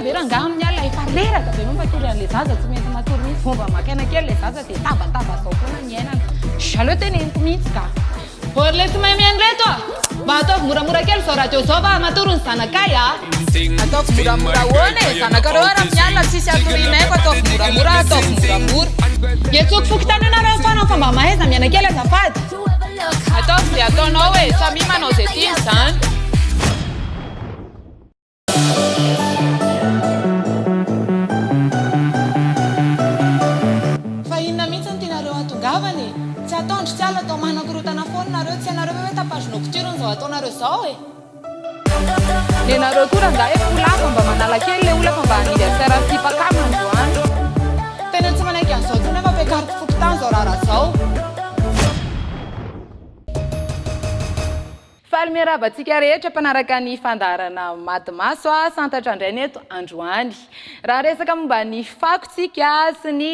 ve raha ngaha amin'ny alina efa reraka be mampatory an'ilay zaza tsy mety matory mihitsy fomba makaina kely ilay zaza dia tabataba zao foana ny ainana aleo teneniko mihitsy ka le tsy mahay mihaino reto mba ataovy moramora kely zao radio zao fa matory ny zanakay ataovy moramora hoana e zanakareo raha mialina tsisy atorianay fa ataovy moramora ataovy moramora etsoko fokitany anareo fanao fa mba mahaiza miaina kely azafady ataovy zay ataonao e samy manao zay tiany zany fa inona mihitsy ny tianareo atongavany tsy ataondry tsy ala atao manakorotana foana nareo tsy anareo hoe tapage nocturne zao ataonareo zao e le nareo koa raha ngaha efolafa mba manala kely le ola fa mba anniversaire tipakamo androany tena tsy manaiky an'izao tony efa bekariko fokotany zao raharaha zao faly miarabantsika rehetra mpanaraka ny fandarana matimaso santatra indray ny eto androany raha resaka momba ny fakotsika sy ny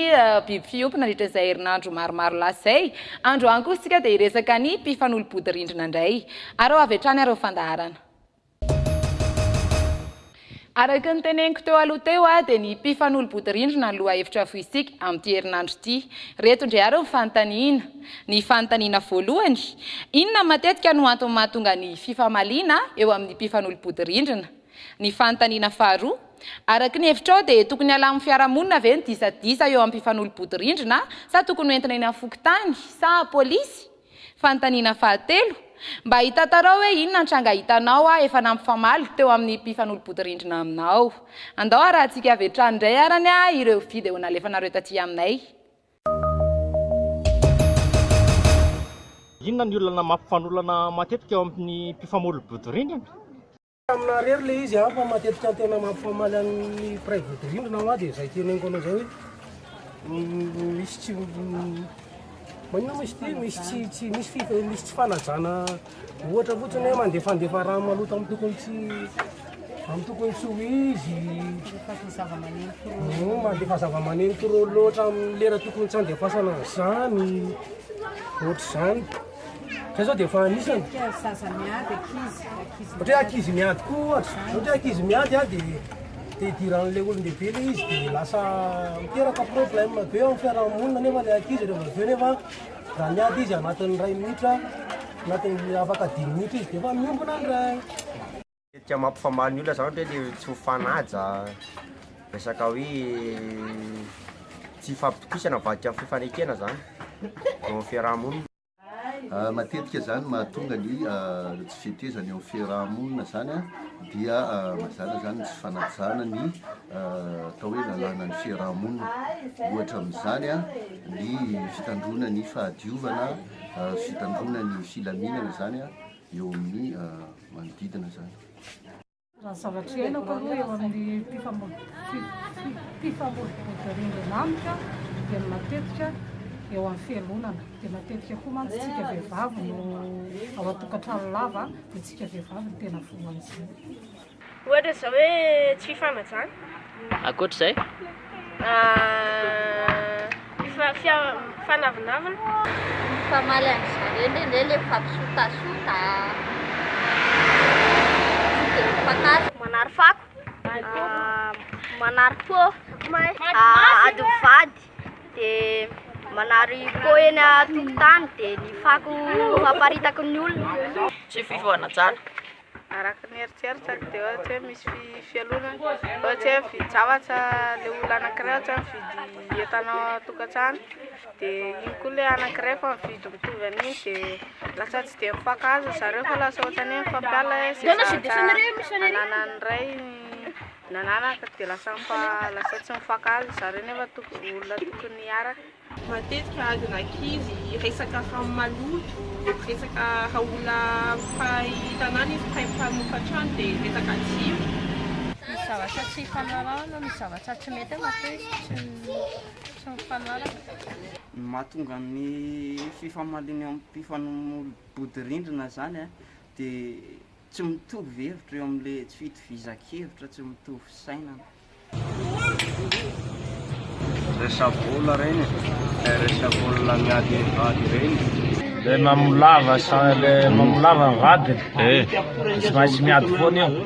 biby fiompina nandritran'izay herinandro maromaro lasay androany kosa tsika dia hiresaka ny mpifanolo-bodirindrina indray areo avy hatrany areo fandarana araka ny teneniko teo aloha teo dia ny mpifanolo-bodirindrina ny loha hevitra voisika amin'ity herinandro ity reto indray areo ny fanontaniana voalohany inona matetika no antony mahatonga ny fifamaliana eo amin'ny mpifanolo-bodirindrina ny fanontaniana faharoa araka ny hevitrao dia tokony ala amin'ny fiarahamonina ve ny disadisa eo amin'ny mpifanolo-bodirindrina sa tokony hoentina eny amin'ny fokotany sa polisy fanontaniana fahatelo mba hitantarao hoe inona tranga hitanao efa nampifamaly teo amin'ny mpifanolo-bodirindrina aminao andao raha antsika avy hatrany indray arany ireo video nalefanareo taty aminay inona ny olona mampifanolana matetika eo amin'ny mpifamolo-bodirindrina amina rery le izy fa matetika tena mampifamaly amin'ny mpiray bodirindrina dia izay teneniko anao zay hoe misy tsy manina misy ty misy tsy fanajana ohatra fotsiny hoe mandefandefa rano maloto amin'ny tokony tsy ho izy mandefa zava-maneno toro loatra amin'ny lera tokony tsy andefasana zany ohatra zany zay zao dia efa anisany ohatra hoe ankizy miady koa ohatra ohatra hoe ankizy miady dia idiran'ilay olon-dehibe le izy dia lasa miteraka problème be amin'ny fiarahamonina nefa le ankizy rehefa aveo nefa raha miady izy anatin'ny ray minitra anatin'ny afaka 10 minitra izy dia efa miombona ny ray tia mampifamaly ny olona zany ohatra hoe tsy ho fanaja resaka hoe tsy fampitokisana vadika amin'ny fifanekena zany eo amin'ny fiarahamonina matetika zany mahatonga ny tsy fihetezany eo fiarahamonina zany dia mazana zany tsy fanajana ny atao hoe lalàna ny fiarahamonina ohatra amin'izany ny fitandrona ny fahadiovana fitandrona ny filaminana zany eo amin'ny manodidina zany raha zavatra iainako aloha eo amin'ny mpifamolo-bodirindrina amiko dia matetika eo amin'ny fialonana dia matetika koa mantsy tsika vehivavy no ao atokantrano lava dia tsika vehivavy no tena voan'izany ohatra zao hoe tsy fifanajana akoatr'izay fanavinavina famaly an'izareo indrindray le fampisotasota manary fako manary po adivady dia manary po eny atokotany dia ny fako aparitako ny olona tsy fifanajana araka ny eritreritako dia ohatra hoe misy fialonana ohatra hoe fijavatra le olona anankiray ohatra mividy entanao atokantrano dia iny koa le anankiray fa mividy mitovy an'iny dia lasa tsy dia mifakahaza zareo fa lasa ohatrany hoe mifampiala anana ny ray nananaka dia lasa tsy mifakahaza zareo nefa olona tokony hiaraka matetika azona ankizy resaka hamaloto resaka haola fahitanana izy mpamofatrano dia resaka tsiro misy zavatra tsy hifanarahana misy zavatra tsy mety matetika tsy mifanaraka mahatonga ny fifamaliana amin'ny mpifanolo-bodirindrina zany dia tsy mitovy hevitra eo amin'ilay tsy fitovizan-kevitra tsy mitovy sainana resavola reny resavola miady vady reny le mamolava le mamolava ny vadiny tsy maintsy miady foana io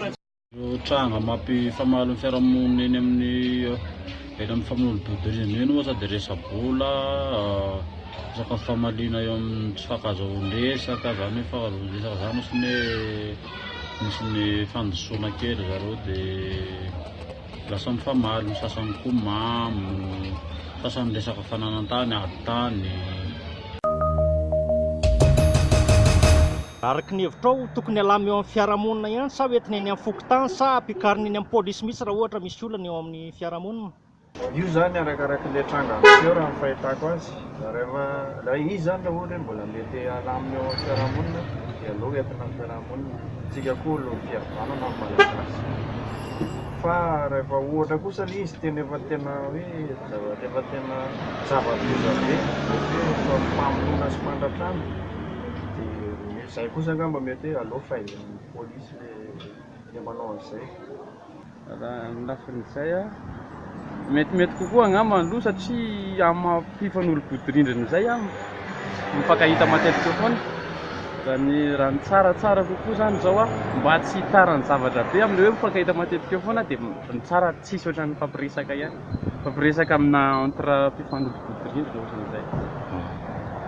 Tranga mampifamaly ny fiarahamonina eny amin'ny famonoam-bodirindrina eny ohatra dia resa-bola, resaka famaliana eo amin'ny tsy fankazahoan-dresaka zany hoe fankazahoan-dresaka zany sy ny misy ny fandosoana kely zareo dia lasa mifamaly, ny sasany koa mamo, sasany resaka fananan-tany, adi-tany. Araka ny hevitrao tokony alamy eo amin'ny fiarahamonina ihany sa hoentina eny amin'ny fokontany sa ampiakarina eny amin'ny pôlisy mihitsy raha ohatra misy olana eo amin'ny fiarahamonina? Io zany arakaraka le tranga miseho raha ny fahitako azy. Raha izy zany raha ohatra mbola mety alamy eo amin'ny fiarahamonina dia aleo entina amin'ny fiarahamonina. Tsika koa olo fihavanana amin'ny malagasy. Fa rehefa ohatra kosa le izy tena efa tena hoe efa tena zava-doza be, efa mpamonoana sy mandratrano. Zay kosa angamba mety hoe aleo fahaizan'ny pôlisy le manao an'izay. Raha ny lafin'izay metimety kokoa angamba aloha satria amin'ny fifanolo-bodirindrina izay mifankahita matetika eo foana. Raha ny tsaratsara kokoa zany zao mba tsy hitarany zavatra be amin'ilay hoe mifankahita matetika eo foana dia ny tsara tsisy ohatran'ny fampiresaka ihany. Fampiresaka amina entre mpifanolo-bodirindrina ohatran'izay.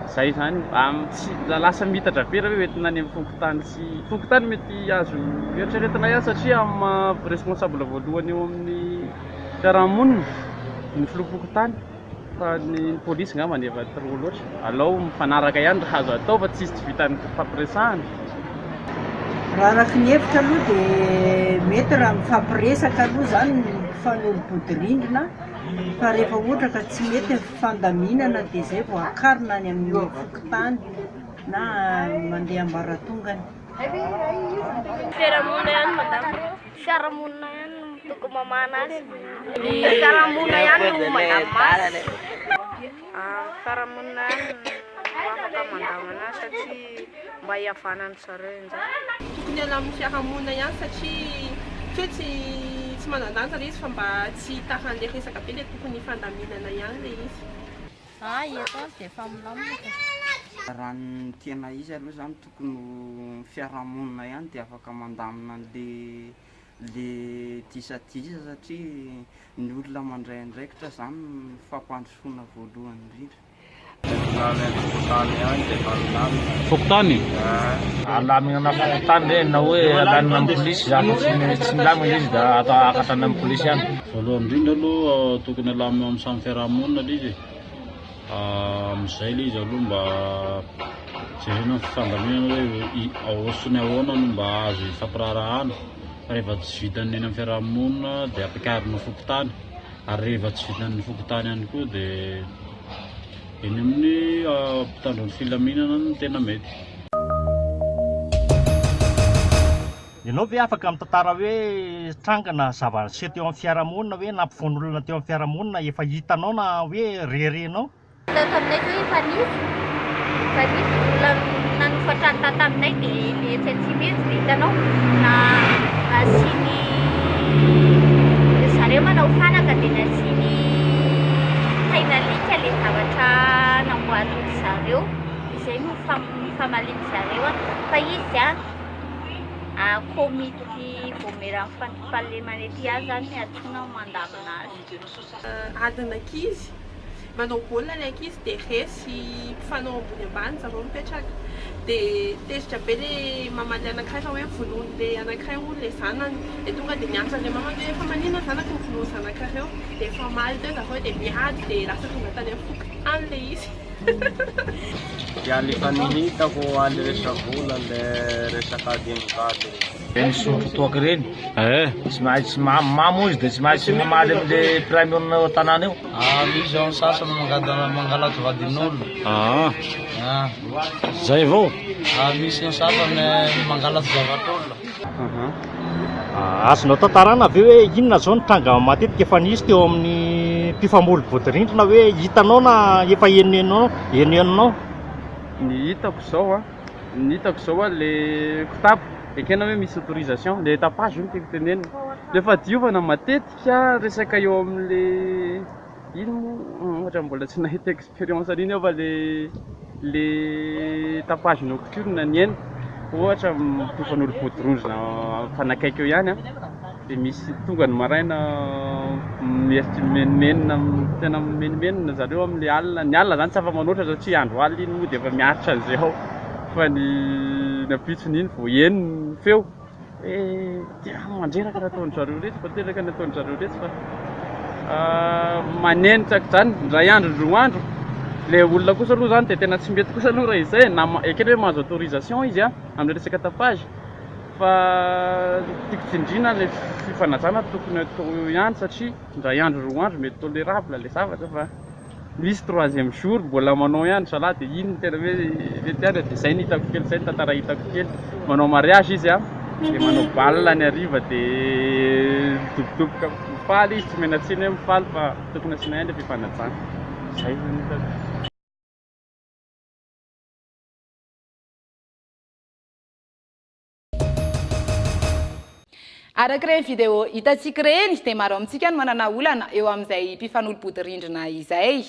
Zay zany tsy lasa mitatra be raha hoe entina any amin'ny fokontany sy fokontany mety azo eritreretina ihany satria amin'ny responsable voalohany eo amin'ny fiarahamonina ny filoha-pokotany fa ny pôlisy ngamba efa trop loatra. Alao mifanaraka ihany raha azo atao fa tsisy tsy vitan'ny fampiresahana. Raha araka ny hevitra aloha dia mety raha mifampiresaka aloha zany ny mpifanolo-bodirindrina fa rehefa ohatra ka tsy mety ny fifandaminana dia zay vao akarina any amin'ny fokontany na mandeha ambaratongany. Fiarahamonina ihany madama. Fiarahamonina ihany tokony mamana azy. Fiarahamonina ihany no mandamina azy. Fiarahamonina ihany afaka mandamina azy satria mba hihavanany zareo inzay. Tokony alamy fiarahamonina ihany satria tsy manan-danja le izy fa mba tsy hitaran'le resaka be le tokony fandaminana ihany le izy. Eto dia efa milamina. Raha ny tena izy aloha zany tokony fiarahamonina ihany dia afaka mandamina le disadisa satria ny olona mandray andraikitra zany fampandrosoana voalohany indrindra. Fokontany? Alamina fokontany re na hoe alamina amin'ny polisy zany tsy milamina izy da atao akatrany amin'ny polisy ihany. Voalohany indrindra aloha tokony alamina amin'ny samy fiarahamonina le izy. Amin'izay le izy aloha mba jerena fifandaminana hoe ahoana ny ahoana no mba azo hifampirarahana. Rehefa tsy vitany eny amin'ny fiarahamonina dia ampiakarina fokontany, ary rehefa tsy vitany fokontany ihany koa dia eny amin'ny mpitandron'ny filaminana no tena mety. Ianao ve afaka mitantara hoe trangana zava-niseho teo amin'ny fiarahamonina hoe nampifono olona teo amin'ny fiarahamonina efa hitanao na hoe rerenao? Taminay koa efa nisy olona nanofatrany taminay dia le tsy mety dia hitanao na asiny zareo manao fanaka dia nasiny tainalika le zavatra namboarin'ny zareo izay no famaliany zareo fa izy komity vomeran'ny fahalemana ety azy zany atsoina mandamina azy. Adina ankizy manao baolina ilay ankizy dia resy mpifanao ambony ambany zareo mipetraka dia tezitra be le mamaly anankiray fa hoe vonoin'le anankiray hono le zanany dia tonga dia miantsa le mamany hoe efa maninona zanaka ny vonoiny zanakareo dia efa maly teo zareo dia miady dia lasa tonga tany amin'ny fokontany le izy. Dia alefa nihitako any resa-bola le resaka adinokady reny sotro toaka reny tsy maintsy mamo izy dia tsy maintsy mamaly amin'le mpiray-monina eo an-tanàna eo. Misy ao ny sasany mangalaky vadin'olona. Zay avao? Misy ny sasany mangalaky zavatr'olona. Azonao tantarana ve hoe inona zao ny tranga matetika efa nisy teo amin'ny mpifamolo-bodirindrina hoe hitanao na efa enoenao? Ny hitako zao le kitapo ekena hoe misy autorisation le tapage io tiako tenenina. Rehefa diovana matetika resaka eo amin'le ino ohatra mbola tsy nahita expérience an'iny aho fa le tapage nocturne ny eny ohatra mpifanolo-bodirindrina fanakaiky eo ihany dia misy tonga ny maraina menimenina tena menimenina zareo amin'ny alina. Ny alina zany tsy afa-manoatra satria andro alina iny moa dia efa miaritra an'izay ao fa ny napitsony iny vao eny ny feo dia mandreraka ny ataon'ny zareo rehetra fa teraka ny ataon'ny zareo rehetra fa manenitra zany indray andro ny roa andro. Ilay olona kosa aloha zany dia tena tsy mety kosa aloha raha izay na ekeny hoe mahazo autorisation izy amin'ny resaka tapage fa tiako tsindrina ilay fifanajana tokony atao ihany satria indray andro roa andro mety tolérable ilay zavatra fa misy 3e jour mbola manao ihany zalahy dia iny tena hoe mety ihany dia izay ny hitako kely, izay ny tantara hitako kely. Manao mariage izy dia manao balle ny hariva dia midobodoboka mifaly izy, tsy mena tsiny hoe mifaly fa tokony asiana ihany ilay fifanajana. Izay zany hitako. Arak'ireny vidéo hitantsika ireny dia maro amintsika no manana olana eo amin'izay mpifanolo-bodirindrina izay.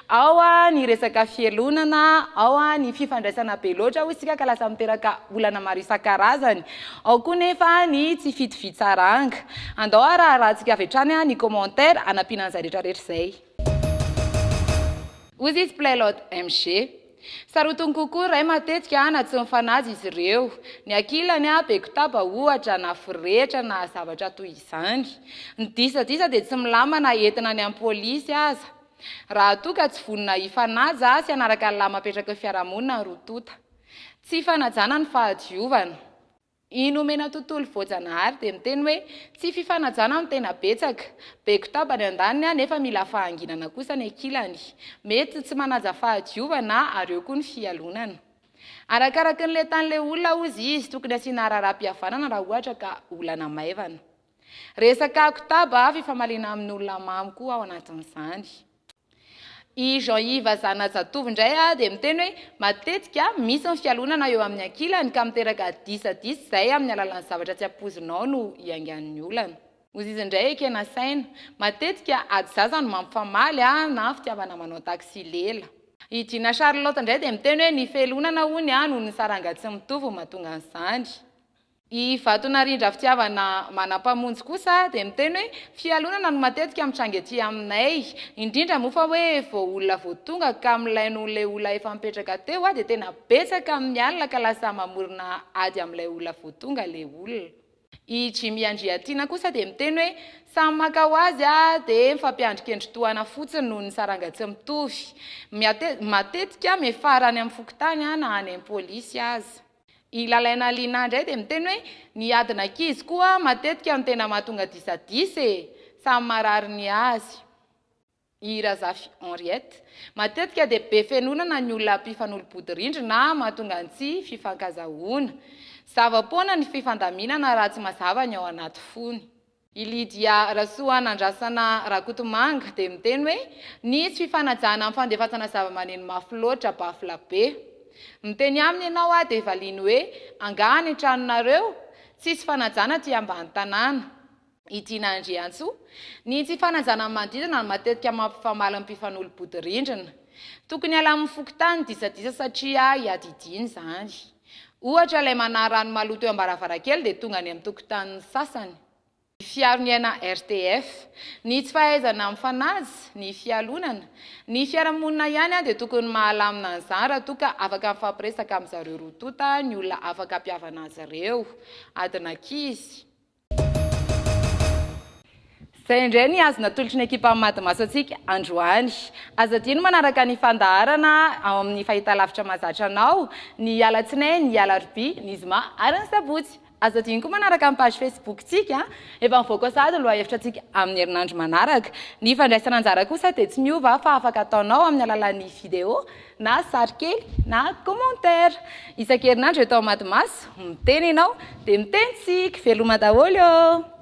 Ao ny resaka fialonana, ao ny fifandraisana be loatra hoy isika ka lasa miteraka olana maro isan-karazany. Ao koa nefa ny tsy fitovy tsaranga. Andao raharantsika avy hatrany ny commentaire anampianan'izay rehetrarehetra izay. Ozy izy Playlot MG. Sarotiny kokoa ray matetika na tsy mifanaja izy ireo. Ny ankilany beko taba ohatra na firetra na zavatra toy izany. Ny disadisa dia tsy milamana entina ny amin'ny pôlisy aza. Raha toa ka tsy vonona hifanaja sy hanaraka ny mapetraka fiarahamonina rotota. Tsy hifanajana ny fahadiovana. Inomena tontolo voajanahary dia miteny hoe tsy fifanajana amin'ny tena betsaka. Beko taba ny andaniny nefa mila fahanginana kosa ny ankilany. Mety tsy manaja fahadiovana ary eo koa ny fialonana. Arakaraka n'ilay tan'ilay olona hozy izy tokony asiana raharaham-pihavanana raha ohatra ka olana maivana. Resaka kotaba fifamalina amin'ny olona mamy koa ao anatin'izany. I Jean-Yves Zanajatovo indray dia miteny hoe matetika misy ny fialonana eo amin'ny ankilany ka miteraka disadisa izay amin'ny alalan'ny zavatra tsy ampoizinao no iangan'ny olana. Hozy izy indray ekena saina matetika ady zaza no mampifamaly na fitiavana manao taksi lela. I Dina Charlotte indray dia miteny hoe ny fialonana hony no ny saranga tsy mitovy mahatonga an'izany. I Vatonarindra fitiavana manampamonjy kosa dia miteny hoe fialonana no matetika mitrangy aty aminay, indrindra moa fa hoe vao olona vao tonga ka milain'ilay olona efa mipetraka teo dia tena betsaka amin'ny alina ka lasa mamorona ady amin'ilay olona vao tonga ilay olona. I Jimmy Andriatina kosa dia miteny hoe samy maka ho azy dia mifampiandrikendri-tohana fotsiny noho ny saranga tsy mitovy. Matetika mifarany amin'ny fokotany na any amin'ny pôlisy aza. I Lalaina Lina indray dia miteny hoe ny adina ankizy koa matetika no tena mahatonga disadisa samy marary ny azy. I Razafy Henriette matetika dia be fianonana ny olona mpifanolo-bodirindrina mahatonga ny tsy fifankazahoana. Zava-poana ny fifandaminana raha tsy mazava ny ao anaty fony. I Lydia Rasoa Nandrasana Rakotomanga dia miteny hoe nisy fifanajana amin'ny fandefasana zava-maneno mafy loatra bafila be. Miteny aminy ianao dia valiany hoe angahany tranonareo tsisy fanajana ty ambany tanàna. I Dina Andriantsoa ny tsy fanajana manodidina no matetika mampifamaly ny mpifanolo-bodirindrina. Tokony ala amin'ny fokotany disadisa satria hiadidiny izany. Ohatra ilay manary rano maloto eo am-baravarankely dia tonga any amin'ny tokotanin'ny sasany. Fiaroniana RTF, ny tsy fahaizana mifanaja, ny fialonana, ny fiarahamonina ihany dia tokony mahalamina an'izany raha toa ka afaka mifampiresaka amin'izareo rotota ny olona afaka hampihavana azy ireo, adina ankizy. Izay indray ny azona tolotry ny ekipa Madimaso antsika androany. Aza dino manaraka ny fandaharana ao amin'ny fahitalavitra mahazatra anao ny alatsinainy, ny alarobia, ny zoma ary ny sabotsy. Aza dino koa manaraka amin'ny page Facebook tsika efa mivoaka sady loha hevitra tsika amin'ny herinandro manaraka. Ny fandraisana anjara kosa dia tsy miova fa afaka ataonao amin'ny alalan'ny vidéo na sary kely na commentaire. Isan-kerinandro eto Madimaso miteny ianao dia miteny tsika veloma daholo.